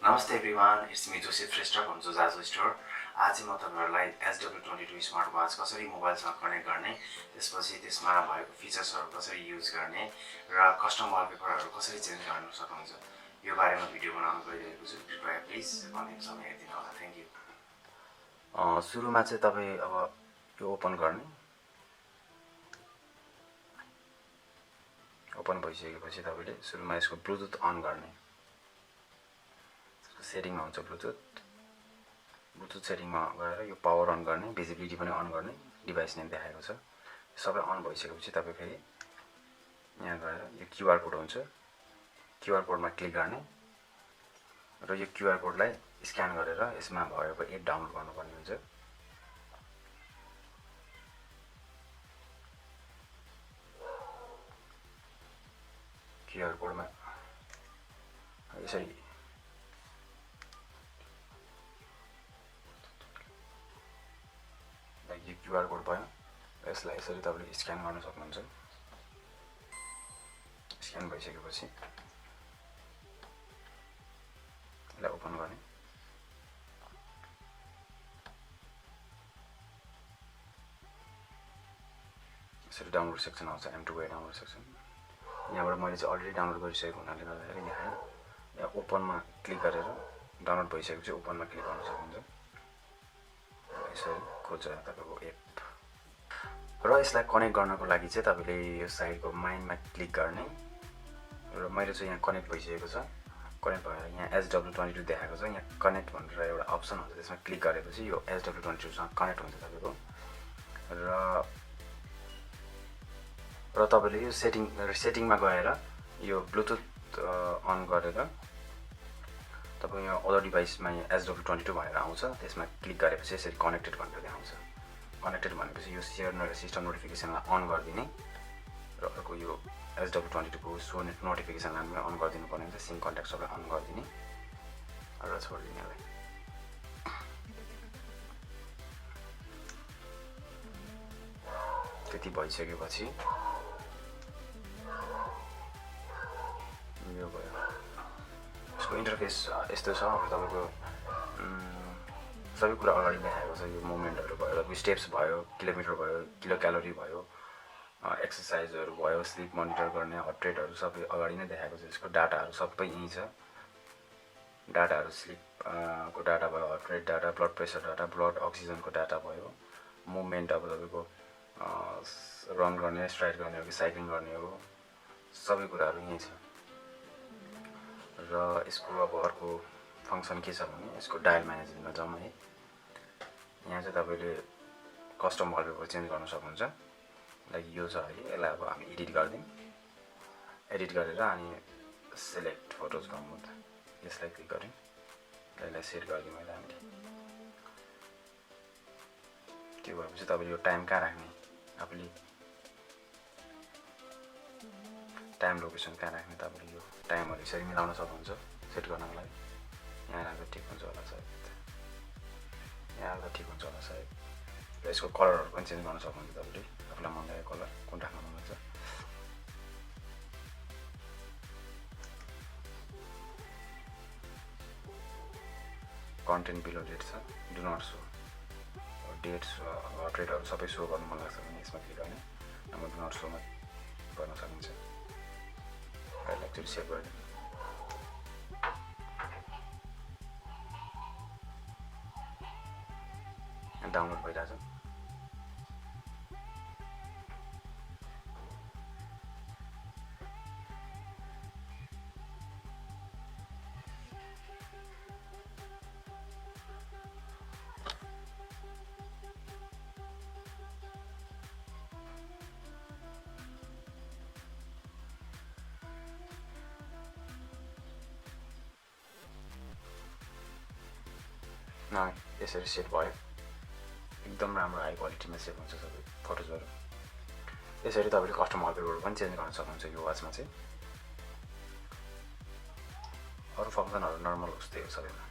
Namaste everyone, it's me Joseph from Jojajo store. आज म तपाईहरुलाई Hw22 Smartwatch कसरी मोबाइलसँग कनेक्ट गर्ने, त्यसपछि त्यसमा भएको फिचर्सहरु कसरी युज गर्ने र कस्टम वलपेपरहरु कसरी चेन्ज गर्न सक्नुहुन्छ यो बारेमा भिडियो बनाउन गइरहेको छु। कृपया प्लिज कमेन्ट समय हेरिदिनु होला। Thank you. सुरुमा चाहिँ तपाई अब यो ओपन गर्ने। ओपन भइसकेपछि तपाईले सुरुमा यसको ब्लुटुथ अन गर्ने। सेटिङ मा हुन्छ ब्लुटुथ सेटिङ मा गएर यो पावर अन गर्ने, भिजिबिलिटी पनि अन गर्ने, डिभाइस नेम देखाएको छ। सबै अन भइसकेपछि तपाई फेरि यहाँ गएर यो क्यूआर कोड हुन्छ, क्यूआर कोडमा क्लिक गर्ने र यो क्यूआर कोडलाई स्क्यान गरेर यसमा भएको एप डाउनलोड गर्नुपर्ने हुन्छ। क्यूआर कोडमा यसरी यो क्यूआर कोड भयो। यसलाई यसरी तपाईले स्क्यान गर्न सक्नुहुन्छ। स्क्यान भइसकेपछि यसलाई ओपन गर्ने। यसरी डाउनलोड सेक्सन आउँछ, M2 डाउनलोड सेक्सन। यहाँबाट मैले चाहिँ अलरेडी डाउनलोड गरिसकेको हुनाले गर्दाखेरि यहाँ ओपनमा क्लिक गरेर डाउनलोड भइसकेपछि ओपनमा क्लिक गर्न सक्नुहुन्छ। यसरी खोज्छ तपाईको एप र यसलाई कनेक्ट गर्नको लागि चाहिँ तपाईले यो साइडको माइनमा क्लिक गर्ने र मैले चाहिँ यहाँ कनेक्ट भइसकेको छ। कनेक्ट भएर यहाँ Hw22 देखाएको छ। यहाँ कनेक्ट भनेर एउटा अप्सन हुन्छ, त्यसमा क्लिक गरेपछि यो Hw22 सँग कनेक्ट हुन्छ तपाईको र तपाईले यो सेटिङमा गएर यो ब्लुटुथ अन गरेर तपाईको यहाँ अदर डिभाइसमा यहाँ Hw22 भनेर आउँछ। त्यसमा क्लिक गरेपछि यसरी कनेक्टेड भनेर देखाउँछ। कनेक्टेड भनेपछि यो सेयर सिस्टम नोटिफिकेसनलाई अन गरिदिने र अर्को यो Hw22 को सो नोटिफिकेसनलाई पनि अन गरिदिनु पर्ने हुन्छ। सिम कन्ट्याक्ट सबै अन गरिदिने र छोडिदिने होला। त्यति भइसकेपछि यो भयो। यसको इन्टरफेस यस्तो छ। अब तपाईको सबै कुरा अगाडि देखाएको छ। यो मुभमेन्टहरु भयो, तपाईको स्टेप्स भयो, किलोमिटर भयो, किलो क्यालोरी भयो, एक्सरसाइजहरु भयो, स्लिप मोनिटर गर्ने, हार्ट रेटहरु सबै अगाडि नै देखाएको छ। यसको डाटाहरु सबै यही छ। डाटाहरु स्लिप को डाटा भयो, heart rate data, blood pressure data, blood अक्सिजनको डाटा भयो, मुभमेन्ट अब तपाईको रन गर्ने, स्ट्राइड गर्ने हो कि साइक्लिङ गर्ने हो, सबै कुराहरु यही छ। र यसको अब अर्को फंक्सन के छ भने यसको डायल म्यानेजमेन्टमा जाउँ है। यहाँ चाहिँ तपाईले कस्टम वलपेपर चेन्ज गर्न सक्नुहुन्छ। लाइक यो छ है, यसलाई अब हामी एडिट गर्दियौं। एडिट गरेर अनि सिलेक्ट फोटोज गर्नु त यसलाई क्लिक गर्यौं। यसलाई सेट गर्दियौं मैले हामीले। त्यो भएपछि तपाईले यो टाइम कहाँ राख्ने, आफुले टाइम लोकेसन कहाँ राख्ने, तपाईले यो टाइमहरु यसरी मिलाउन सक्नुहुन्छ सेट गर्नको लागि। यहाँ राख्दा ठिक हुन्छ होला सायद, यहाँ राख्दा ठिक हुन्छ होला सायद। र यसको कलरहरु पनि चेन्ज गर्न सक्नुहुन्छ तपाईले, आफुलाई मन लागेको कलर कुन राख्न मन लाग्छ। कन्टेन्ट बिलो डेट छ, do not show. That's heart रेटहरु सबै सो गर्न मन लाग्छ भने यसमा क्लिक गर्ने। नम्बर डु नट सोमा गर्न सकिन्छ। यसलाई एक्चुअली सेभ गरिदिनु। डाउनलोड भइरहेछ। यसरी सेट भयो। एकदम राम्रो हाई क्वालिटीमा सेभ हुन्छ सबै फोटोजहरु। यसरी तपाईले कस्टम वलपेपर पनि चेन्ज गर्न सक्नुहुन्छ यो वाचमा चाहिँ। अरु फंक्सनहरु नर्मल उस्तै हो सबैमा।